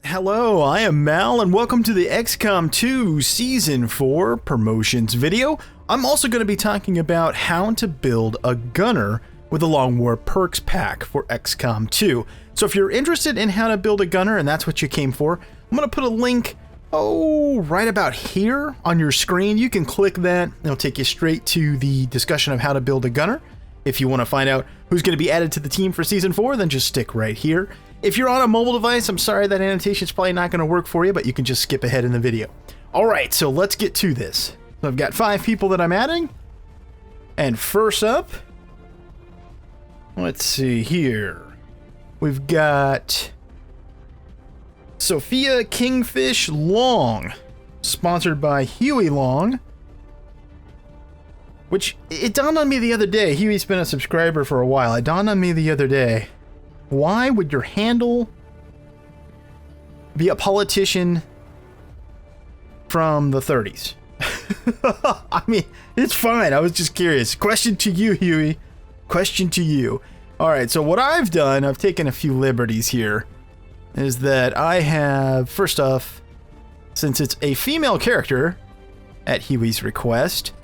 Hello, I am Mal, and welcome to the XCOM 2 Season 4 promotions video. I'm also going to be talking about how to build a gunner with the Longwar Perk Pack for XCOM 2. So if you're interested in how to build a gunner, and that's what you came for, I'm going to put a link, right about here on your screen. You can click that, it'll take you straight to the discussion of how to build a gunner. If you want to find out who's going to be added to the team for Season 4, then just stick right here. If you're on a mobile device, I'm sorry that annotation is probably not going to work for you, but you can just skip ahead in the video. Alright, so let's get to this. So I've got 5 people that I'm adding. And first up, let's see here. We've got Sophia Kingfish Long, sponsored by Huey Long. Which, it dawned on me the other day. Huey's been a subscriber for a while. It dawned on me the other day. Why would your handle be a politician from the 30s? I mean, it's fine. I was just curious. Question to you, Huey. Question to you. Alright, so what I've done, I've taken a few liberties here, is that I have, first off, since it's a female character, at Huey's request,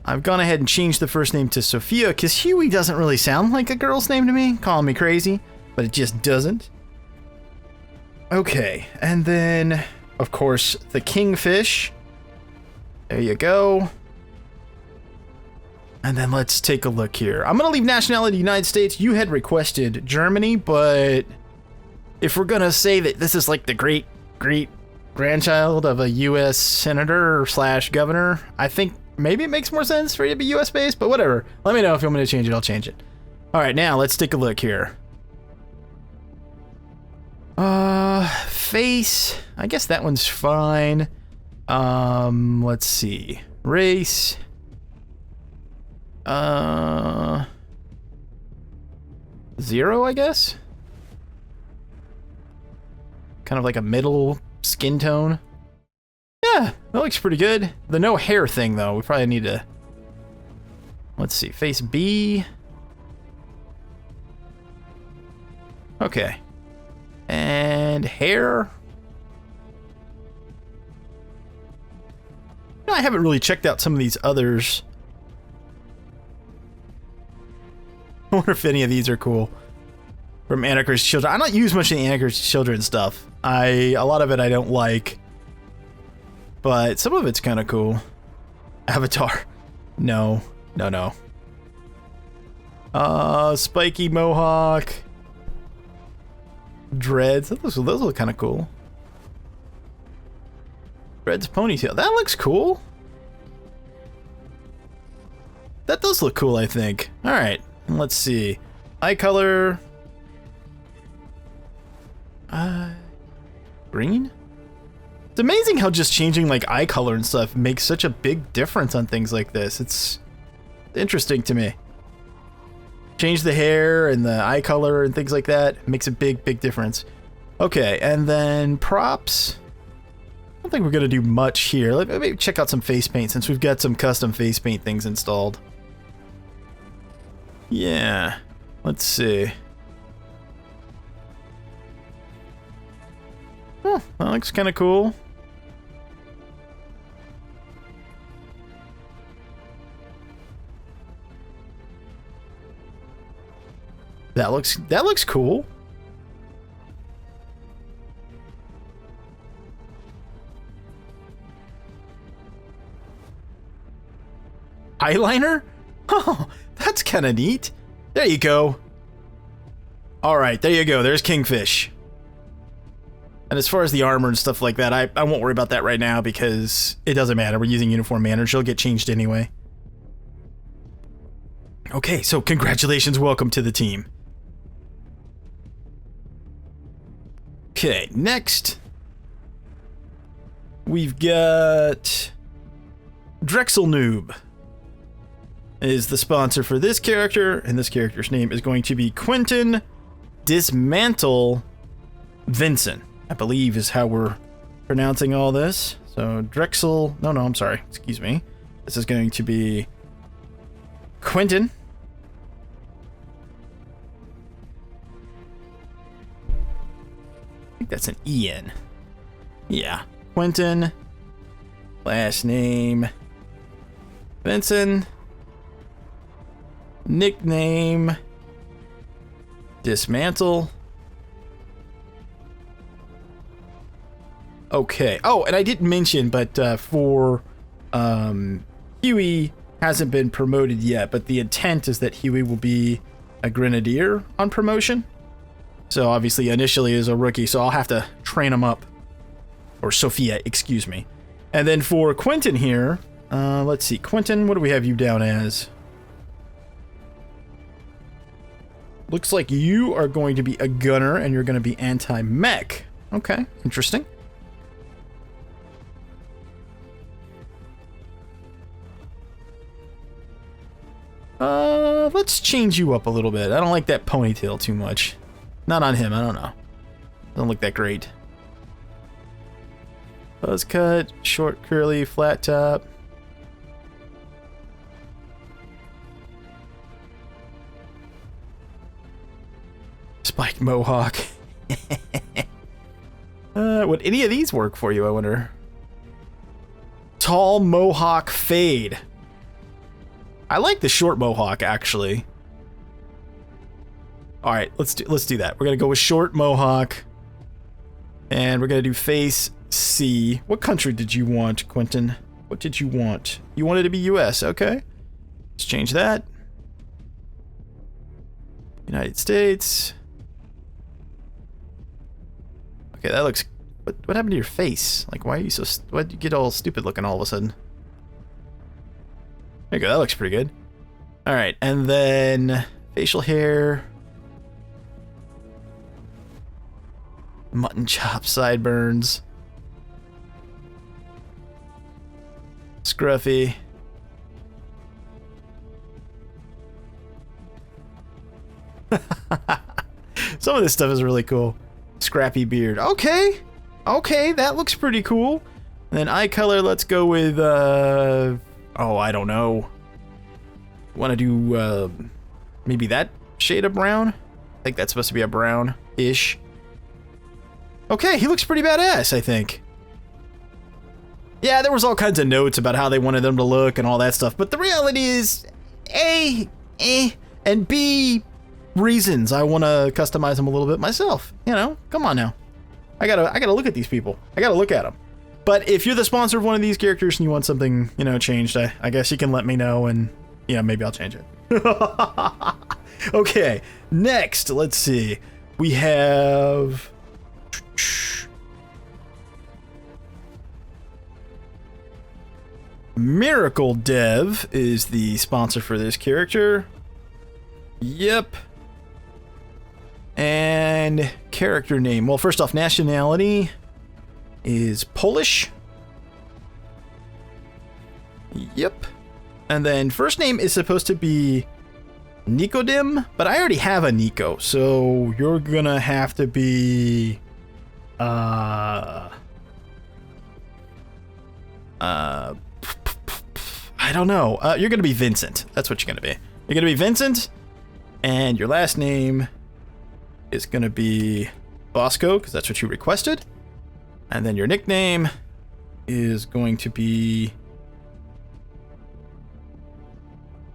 I've gone ahead and changed the first name to Sophia, because Huey doesn't really sound like a girl's name to me. Calling me crazy, but it just doesn't. Okay, and then, of course, the Kingfish. There you go. And then let's take a look here. I'm going to leave nationality United States. You had requested Germany, but if we're going to say that this is like the great-grandchild of a U.S. senator / governor, I think maybe it makes more sense for you to be US based, but whatever. Let me know if you want me to change it, I'll change it. Alright, now let's take a look here. Face. I guess that one's fine. Let's see. Race. 0, I guess? Kind of like a middle skin tone. Yeah, that looks pretty good. The no hair thing, though, we probably need to... Let's see, face B. Okay. And hair. I haven't really checked out some of these others. I wonder if any of these are cool. From Anarchist Children. I don't use much of the Anarchist Children stuff. A lot of it I don't like. But some of it's kind of cool. Avatar. No. Spiky mohawk. Dreads. Those look kind of cool. Dreads ponytail. That looks cool. That does look cool, I think. Alright. Let's see. Eye color. Green? It's amazing how just changing like eye color and stuff makes such a big difference on things like this. It's interesting to me. Change the hair and the eye color and things like that. It makes a big difference. Okay, and then props. I don't think we're gonna do much here. Let me check out some face paint since we've got some custom face paint things installed. Yeah, let's see. Oh, that looks kind of cool. That looks cool. Eyeliner? Oh, that's kind of neat. There you go. All right, there you go. There's Kingfish. And as far as the armor and stuff like that, I won't worry about that right now because it doesn't matter. We're using Uniform Manager. It'll get changed anyway. Okay, so congratulations. Welcome to the team. Okay, next. We've got Drexel Noob is the sponsor for this character, and this character's name is going to be Quentin Dismantle Vincent, I believe is how we're pronouncing all this. So Drexel, no, I'm sorry, excuse me. This is going to be Quentin think that's an Ian. Yeah. Quentin. Last name. Vincent. Nickname. Dismantle. Okay. Oh, and I didn't mention, but for Huey hasn't been promoted yet, but the intent is that Huey will be a grenadier on promotion. So obviously initially is a rookie, so I'll have to train him up. Or Sophia, excuse me. And then for Quentin here, let's see. Quentin, what do we have you down as? Looks like you are going to be a gunner and you're going to be anti-mech. Okay, interesting. Let's change you up a little bit. I don't like that ponytail too much. Not on him, I don't know. Doesn't look that great. Buzz cut, short, curly, flat top. Spiked mohawk. Would any of these work for you, I wonder? Tall mohawk fade. I like the short mohawk, actually. All right, let's do that. We're gonna go with short mohawk, and we're gonna do face C. What country did you want, Quentin? What did you want? You wanted to be U.S. Okay, let's change that. United States. Okay, that looks. What happened to your face? Like, why are you so? Why did you get all stupid looking all of a sudden? There you go, that looks pretty good. Alright, and then facial hair. Mutton chop sideburns. Scruffy. Some of this stuff is really cool. Scrappy beard. Okay. Okay, that looks pretty cool. And then eye color, let's go with oh, I don't know. Want to do maybe that shade of brown? I think that's supposed to be a brown-ish. Okay, he looks pretty badass, I think. Yeah, there was all kinds of notes about how they wanted them to look and all that stuff, but the reality is, A, and B, reasons I want to customize them a little bit myself. You know, come on now. I gotta look at these people. I gotta look at them. But if you're the sponsor of one of these characters and you want something, you know, changed, I guess you can let me know and, yeah, maybe I'll change it. Okay, next, let's see. We have... Miracle Dev is the sponsor for this character. Yep. And character name. Well, first off, nationality is Polish. Yep. And then first name is supposed to be Nicodim, but I already have a Nico, so you're gonna have to be I don't know. You're gonna be Vincent. That's what you're gonna be. You're gonna be Vincent, and your last name is gonna be Bosco, because that's what you requested. And then your nickname is going to be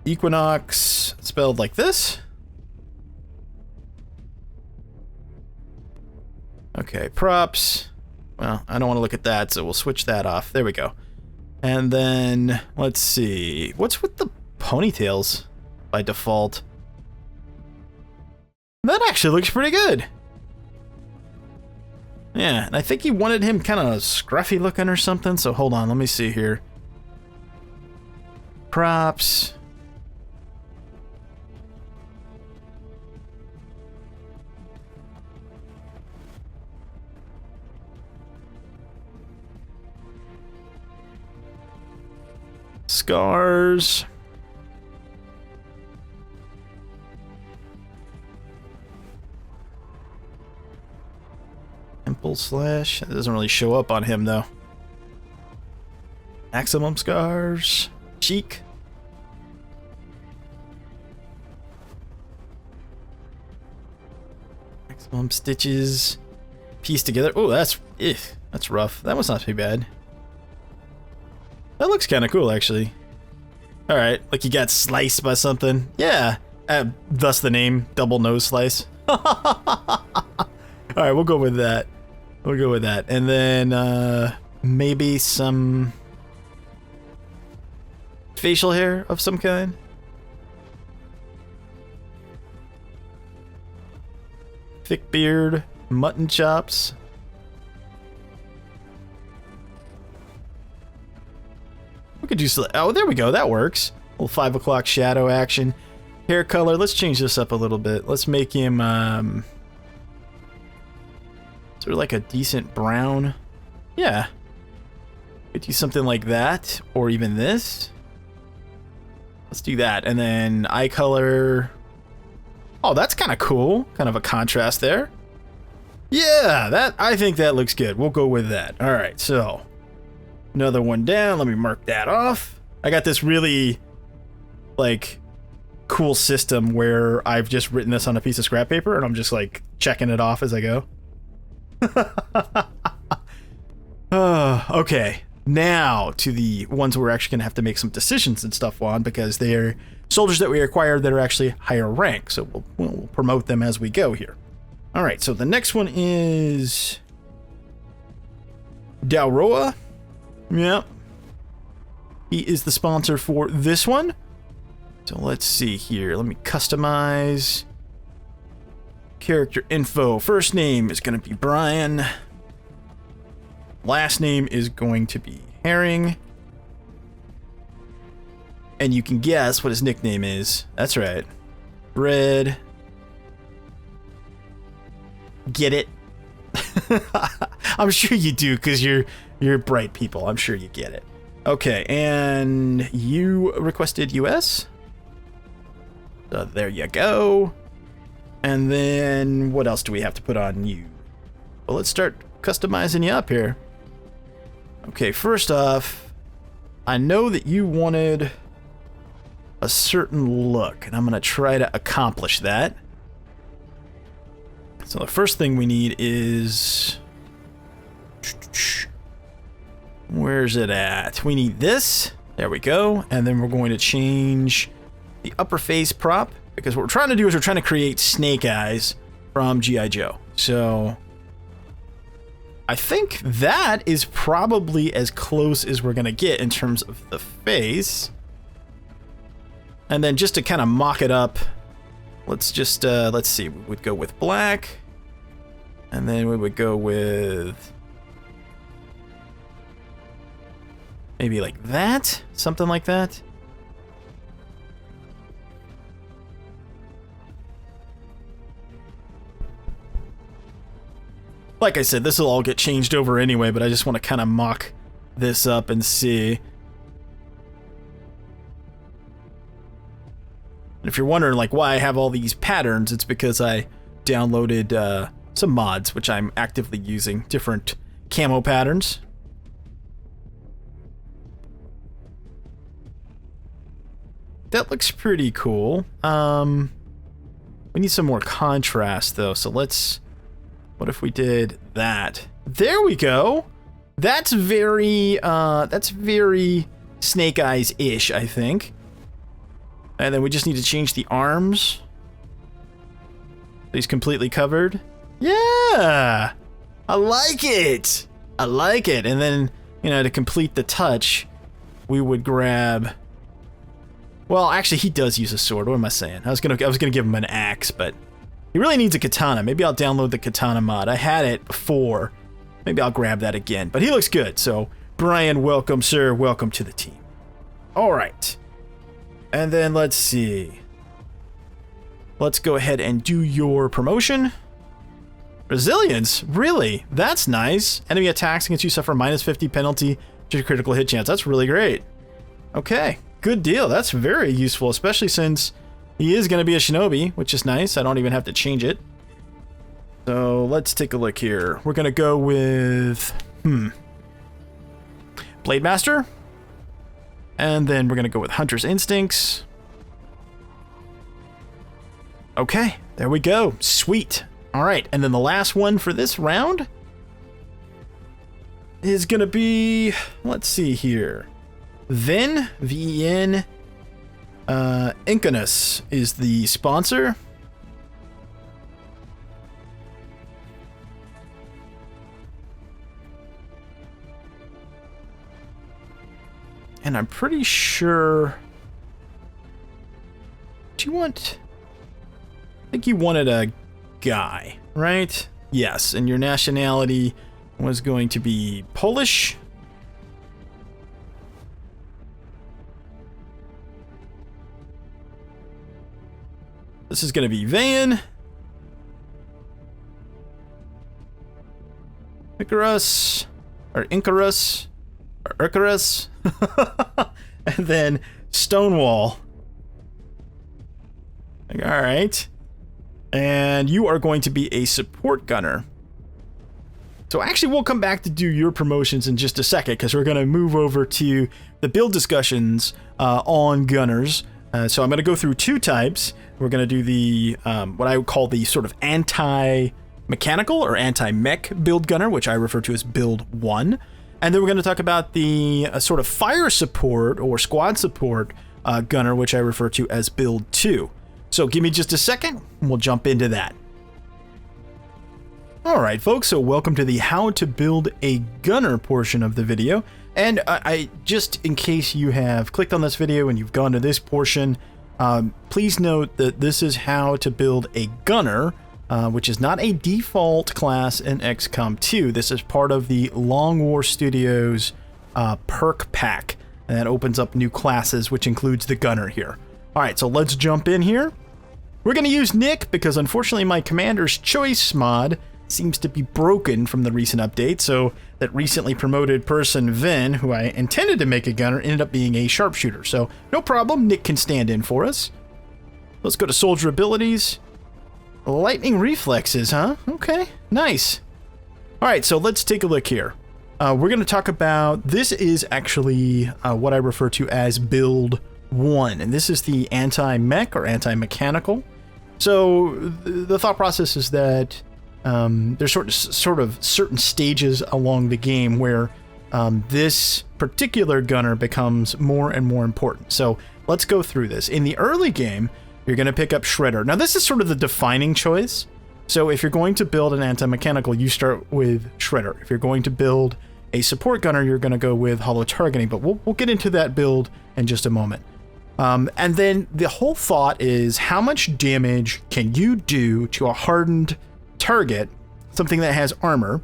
Equinox, spelled like this. Okay, props. Well, I don't want to look at that, so we'll switch that off. There we go. And then, let's see. What's with the ponytails by default? That actually looks pretty good. Yeah, and I think he wanted him kind of scruffy looking or something, so hold on, let me see here. Props. Scars. Temple slash. It doesn't really show up on him though. Maximum scars. Cheek. Maximum stitches. piece together. Oh, that's rough. That was not too bad. That looks kind of cool, actually. All right, like you got sliced by something. Yeah, thus the name, double nose slice. All right, we'll go with that. We'll go with that. And then maybe some facial hair of some kind. Thick beard, mutton chops. We could do, oh, there we go, that works. A little 5 o'clock shadow action. Hair color, let's change this up a little bit. Let's make him, sort of like a decent brown. Yeah. Could do something like that, or even this. Let's do that, and then eye color. Oh, that's kind of cool. Kind of a contrast there. Yeah, I think that looks good. We'll go with that. All right, so another one down. Let me mark that off. I got this really, like, cool system where I've just written this on a piece of scrap paper and I'm just, like, checking it off as I go. Okay, now to the ones we're actually going to have to make some decisions and stuff on, because they're soldiers that we acquired that are actually higher rank, so we'll promote them as we go here. All right, so the next one is Dalroa. Yep. He is the sponsor for this one. So let's see here. Let me customize. Character info. First name is going to be Brian. Last name is going to be Herring. And you can guess what his nickname is. That's right. Red. Get it? I'm sure you do, because you're bright people. I'm sure you get it. Okay, and you requested US. So there you go. And then what else do we have to put on you? Well, let's start customizing you up here. Okay, first off, I know that you wanted a certain look, and I'm going to try to accomplish that. So the first thing we need is... Where's it at? We need this. There we go. And then we're going to change the upper face prop, because what we're trying to do is we're trying to create Snake Eyes from G.I. Joe. So I think that is probably as close as we're going to get in terms of the face. And then just to kind of mock it up, let's just, let's see, we would go with black. And then we would go with maybe like that, something like that. Like I said, this will all get changed over anyway, but I just want to kind of mock this up and see. And if you're wondering like why I have all these patterns, it's because I downloaded some mods, which I'm actively using, different camo patterns. That looks pretty cool. We need some more contrast though, so let's... What if we did that? There we go. That's very Snake Eyes-ish, I think. And then we just need to change the arms. He's completely covered. Yeah! I like it! I like it. And then, you know, to complete the touch, we would grab... Well, actually, he does use a sword. What am I saying? I was gonna give him an axe, but he really needs a katana. Maybe I'll download the katana mod. I had it before. Maybe I'll grab that again. But he looks good. So, Brian, welcome, sir. Welcome to the team. All right. And then let's see. Let's go ahead and do your promotion. Resilience? Really? That's nice. Enemy attacks against you suffer -50 penalty to critical hit chance. That's really great. Okay. Good deal. That's very useful, especially since he is going to be a shinobi, which is nice. I don't even have to change it. So let's take a look here. We're going to go with Blade Master. And then we're going to go with Hunter's Instincts. Okay, there we go. Sweet. All right, and then the last one for this round is going to be, let's see here, Ven, V-E-N, Incanus is the sponsor. And I'm pretty sure... Do you want... I think you wanted a guy, right? Yes, and your nationality was going to be Polish. This is going to be Van. Icarus. Or Incarus. Or Icarus. And then Stonewall. Alright. And you are going to be a support gunner. So actually we'll come back to do your promotions in just a second, because we're going to move over to the build discussions on gunners. So I'm going to go through two types. We're going to do the, what I would call the sort of anti-mechanical or anti-mech build gunner, which I refer to as build 1. And then we're going to talk about the sort of fire support or squad support gunner, which I refer to as build 2. So give me just a second and we'll jump into that. Alright folks, so welcome to the how to build a gunner portion of the video. And I just in case you have clicked on this video and you've gone to this portion, please note that this is how to build a gunner, which is not a default class in XCOM 2. This is part of the Longwar Studios perk pack, and that opens up new classes, which includes the gunner here. Alright, so let's jump in here. We're going to use Nick because unfortunately my Commander's Choice mod seems to be broken from the recent update, so that recently promoted person Ven, who I intended to make a gunner, ended up being a sharpshooter. So no problem, Nick can stand in for us. Let's go to soldier abilities. Lightning reflexes, huh? Okay, nice. Alright, so let's take a look here. We're going to talk about, this is actually what I refer to as build 1, and this is the anti-mech or anti-mechanical. So the thought process is that there's sort of certain stages along the game where this particular gunner becomes more and more important. So let's go through this. In the early game, you're going to pick up Shredder. Now this is sort of the defining choice. So if you're going to build an anti-mechanical, you start with Shredder. If you're going to build a support gunner, you're going to go with hollow targeting, but we'll get into that build in just a moment. And then the whole thought is how much damage can you do to a hardened target, something that has armor,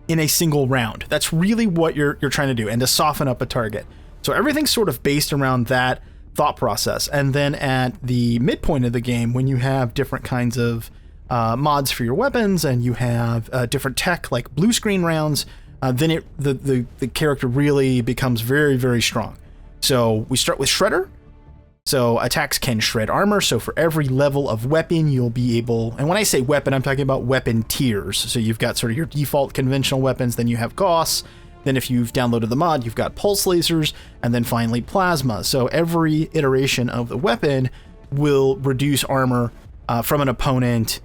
in a single round. That's really what you're trying to do, and to soften up a target. So everything's sort of based around that thought process. And then at the midpoint of the game, when you have different kinds of mods for your weapons and you have different tech like blue screen rounds, then the character really becomes very, very strong. So we start with Shredder. So attacks can shred armor. So for every level of weapon, you'll be able, and when I say weapon, I'm talking about weapon tiers. So you've got sort of your default conventional weapons, then you have Gauss, then if you've downloaded the mod, you've got pulse lasers, and then finally plasma. So every iteration of the weapon will reduce armor from an opponent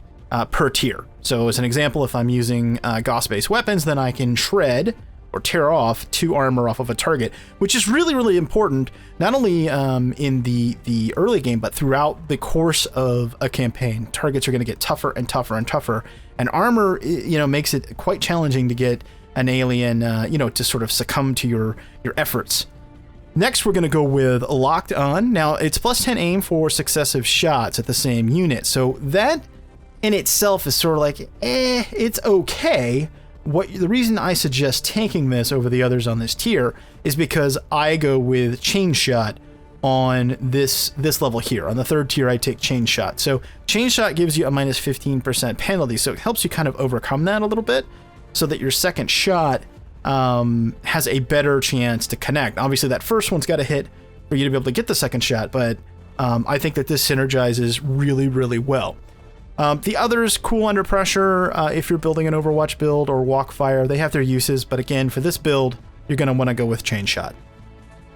per tier. So as an example, if I'm using Gauss-based weapons, then I can shred or tear off 2 armor off of a target, which is really, really important, not only in the early game, but throughout the course of a campaign. Targets are going to get tougher and tougher and tougher, and armor, makes it quite challenging to get an alien, to sort of succumb to your efforts. Next, we're going to go with Locked On. Now, it's plus 10 aim for successive shots at the same unit, so that in itself is sort of like, it's okay. The reason I suggest taking this over the others on this tier is because I go with chain shot on this level here. On the 3rd tier, I take chain shot. So chain shot gives you a minus 15% penalty, so it helps you kind of overcome that a little bit, so that your second shot has a better chance to connect. Obviously, that first one's got to hit for you to be able to get the second shot, but I think that this synergizes really, really well. The others, cool under pressure, if you're building an Overwatch build, or walk fire, they have their uses, but again, for this build, you're going to want to go with chain shot.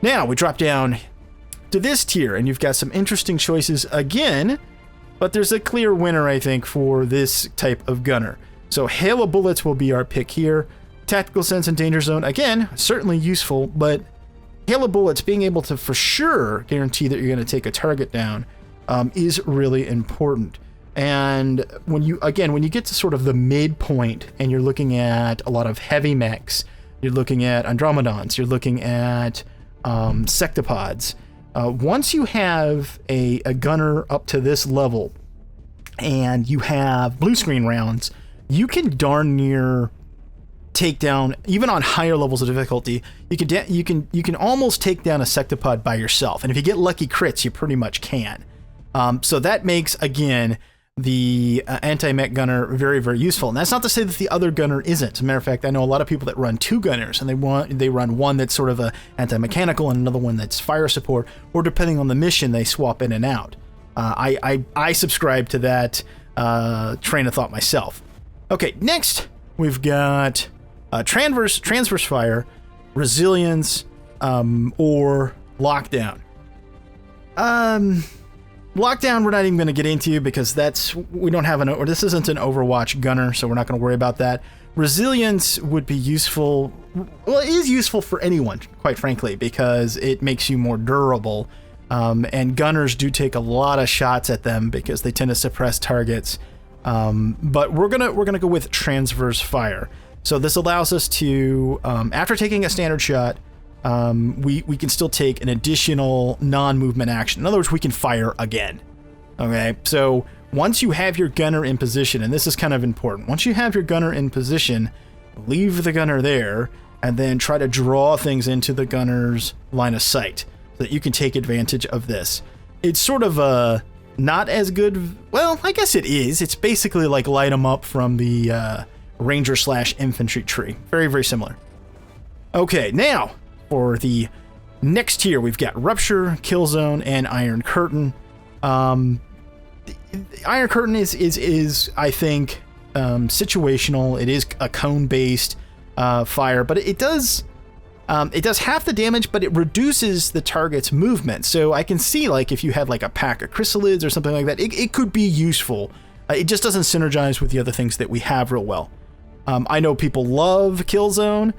Now, we drop down to this tier, and you've got some interesting choices again, but there's a clear winner, I think, for this type of gunner. So Hail of Bullets will be our pick here. Tactical sense and danger zone, again, certainly useful, but hail of bullets, being able to for sure guarantee that you're going to take a target down, is really important. And when you get to sort of the midpoint and you're looking at a lot of heavy mechs, you're looking at Andromedons, you're looking at sectopods. Once you have a gunner up to this level and you have blue screen rounds, you can darn near take down, even on higher levels of difficulty, you can almost take down a sectopod by yourself. And if you get lucky crits, you pretty much can. So that makes, again, the anti-mech gunner very, very useful. And that's not to say that the other gunner isn't. As a matter of fact, I know a lot of people that run two gunners, and they run one that's sort of a anti-mechanical and another one that's fire support, or depending on the mission, they swap in and out. I subscribe to that train of thought myself. Okay, next we've got transverse fire, resilience, or lockdown. Lockdown we're not even going to get into because we don't have this isn't an Overwatch gunner, so we're not going to worry about that. Resilience would be useful. Well, it is useful for anyone, quite frankly, because it makes you more durable. And gunners do take a lot of shots at them because they tend to suppress targets. But we're gonna go with transverse fire. So this allows us to, after taking a standard shot, we can still take an additional non-movement action. In other words, we can fire again. Okay, so once you have your gunner in position, and this is kind of important, once you have your gunner in position, leave the gunner there, and then try to draw things into the gunner's line of sight so that you can take advantage of this. It's sort of a not as good, well, I guess it is. It's basically like light 'em up from the ranger/infantry tree. Very, very similar. Okay, now for the next tier, we've got Rupture, Killzone, and Iron Curtain. The Iron Curtain is I think situational. It is a cone-based fire, but it does half the damage, but it reduces the target's movement. So I can see, like, if you had like a pack of chrysalids or something like that, it could be useful. It just doesn't synergize with the other things that we have real well. I know people love Killzone.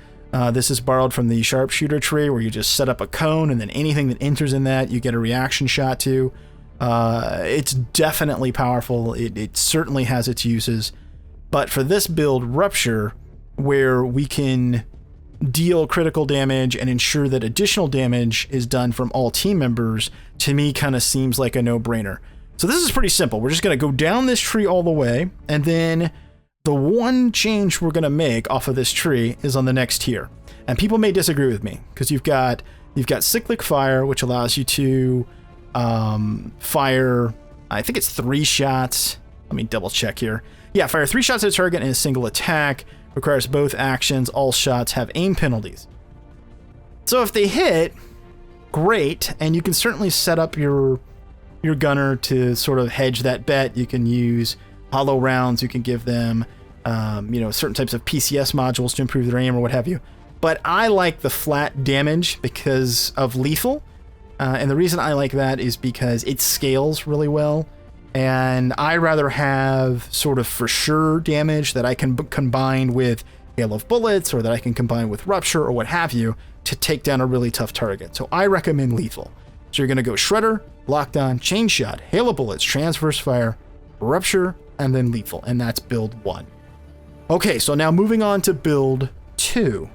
This is borrowed from the sharpshooter tree, where you just set up a cone and then anything that enters in that you get a reaction shot to. It's definitely powerful. It certainly has its uses. But for this build, Rupture, where we can deal critical damage and ensure that additional damage is done from all team members, to me kind of seems like a no-brainer. So this is pretty simple. We're just going to go down this tree all the way, and then the one change we're going to make off of this tree is on the next tier. And people may disagree with me, because you've got Cyclic Fire, which allows you to fire, I think it's 3 shots. Let me double check here. Yeah, fire 3 shots at a target in a single attack. Requires both actions. All shots have aim penalties. So if they hit, great, and you can certainly set up your gunner to sort of hedge that bet. You can use hollow rounds. You can give them, certain types of PCS modules to improve their aim or what have you. But I like the flat damage because of lethal, and the reason I like that is because it scales really well. And I rather have sort of for sure damage that I can combine with hail of bullets, or that I can combine with Rupture or what have you to take down a really tough target. So I recommend lethal. So you're going to go Shredder, Lockdown, Chain Shot, hail of bullets, Transverse Fire, Rupture, and then lethal. And that's build 1. Okay, so now moving on to build 2.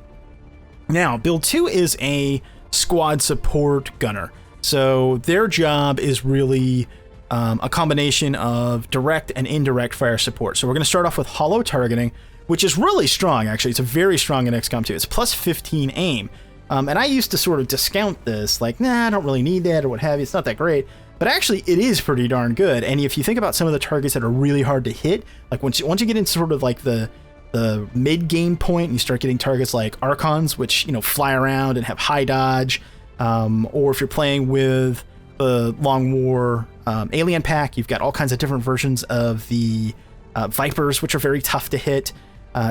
Now, build 2 is a squad support gunner. So their job is really a combination of direct and indirect fire support. So we're going to start off with hollow targeting, which is really strong, actually. It's very strong in XCOM 2. It's plus 15 aim. And I used to sort of discount this, like, nah, I don't really need that or what have you. It's not that great. But actually, it is pretty darn good. And if you think about some of the targets that are really hard to hit, like once you get into sort of like the mid-game point, and you start getting targets like Archons, which, fly around and have high dodge, or if you're playing with the Longwar Alien Pack, you've got all kinds of different versions of the Vipers, which are very tough to hit.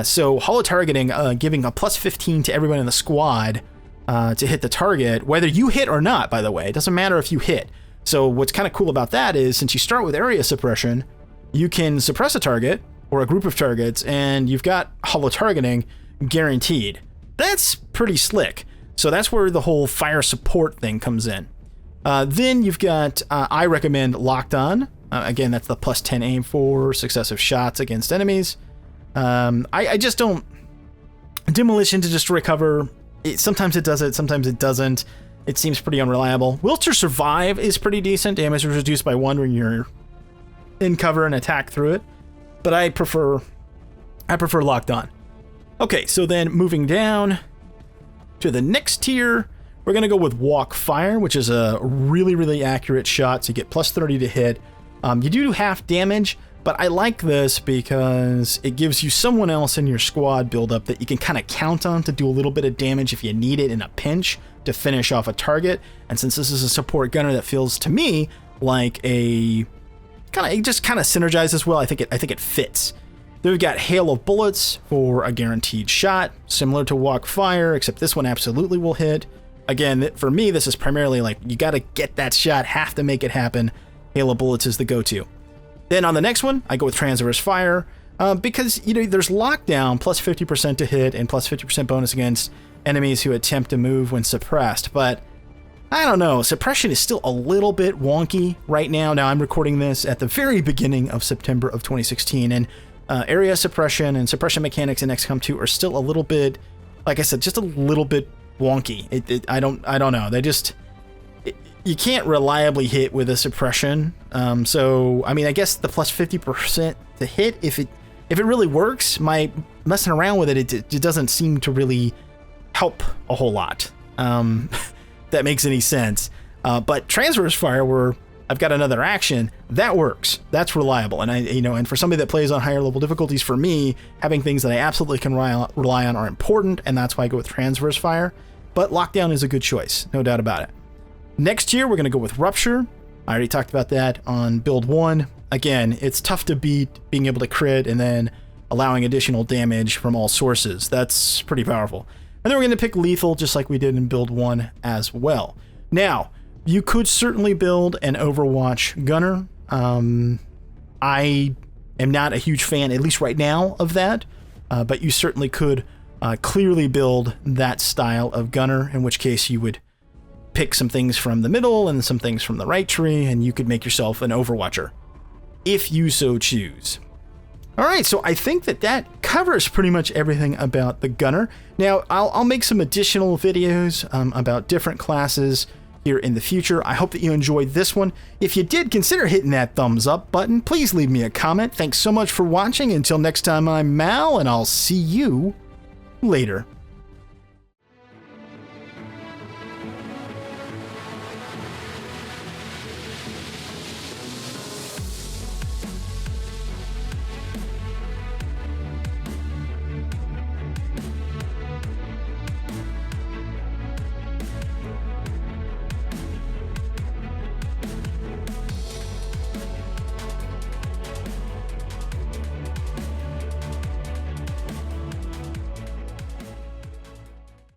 So hollow targeting, giving a plus 15 to everyone in the squad to hit the target, whether you hit or not, by the way. It doesn't matter if you hit. So what's kind of cool about that is, since you start with area suppression, you can suppress a target or a group of targets, and you've got hollow targeting. guaranteed. That's pretty slick. So that's where the whole fire support thing comes in. Then you've got, I recommend Locked On. Again, that's the plus 10 aim for successive shots against enemies. I just don't... Demolition to destroy cover, sometimes it does it, sometimes it doesn't. It seems pretty unreliable. Will to Survive is pretty decent. Damage is reduced by 1 when you're in cover and attack through it. But I prefer Locked On. Okay, so then moving down to the next tier, we're going to go with Walk Fire, which is a really, really accurate shot. So you get plus 30 to hit. You do half damage, but I like this because it gives you someone else in your squad buildup that you can kind of count on to do a little bit of damage if you need it in a pinch to finish off a target. And since this is a support gunner that feels to me like it just kind of synergizes well, I think it fits. Then we've got Hail of Bullets for a guaranteed shot, similar to Walk Fire, except this one absolutely will hit. Again, for me, this is primarily like you got to get that shot, have to make it happen. Hail of Bullets is the go-to. Then on the next one, I go with Transverse Fire because, there's Lockdown, plus 50% to hit and plus 50% bonus against enemies who attempt to move when suppressed. But I don't know, suppression is still a little bit wonky right now. Now, I'm recording this at the very beginning of September of 2016, and area suppression and suppression mechanics in XCOM 2 are still a little bit, like I said, just a little bit wonky. I don't know. They just... You can't reliably hit with a suppression. So, I mean, I guess the plus 50% to hit, if it really works, my messing around with it doesn't seem to really help a whole lot. That makes any sense. But Transverse Fire, where I've got another action, that works. That's reliable. And and for somebody that plays on higher level difficulties, for me, having things that I absolutely can rely on are important, and that's why I go with Transverse Fire. But Lockdown is a good choice, no doubt about it. Next tier, we're going to go with Rupture. I already talked about that on build 1. Again, it's tough to beat being able to crit and then allowing additional damage from all sources. That's pretty powerful. And then we're going to pick Lethal, just like we did in build 1 as well. Now, you could certainly build an Overwatch Gunner. I am not a huge fan, at least right now, of that. But you certainly could clearly build that style of Gunner, in which case you would pick some things from the middle and some things from the right tree, and you could make yourself an Overwatcher, if you so choose. All right, so I think that covers pretty much everything about the Gunner. Now, I'll make some additional videos about different classes here in the future. I hope that you enjoyed this one. If you did, consider hitting that thumbs up button. Please leave me a comment. Thanks so much for watching. Until next time, I'm Mal, and I'll see you later.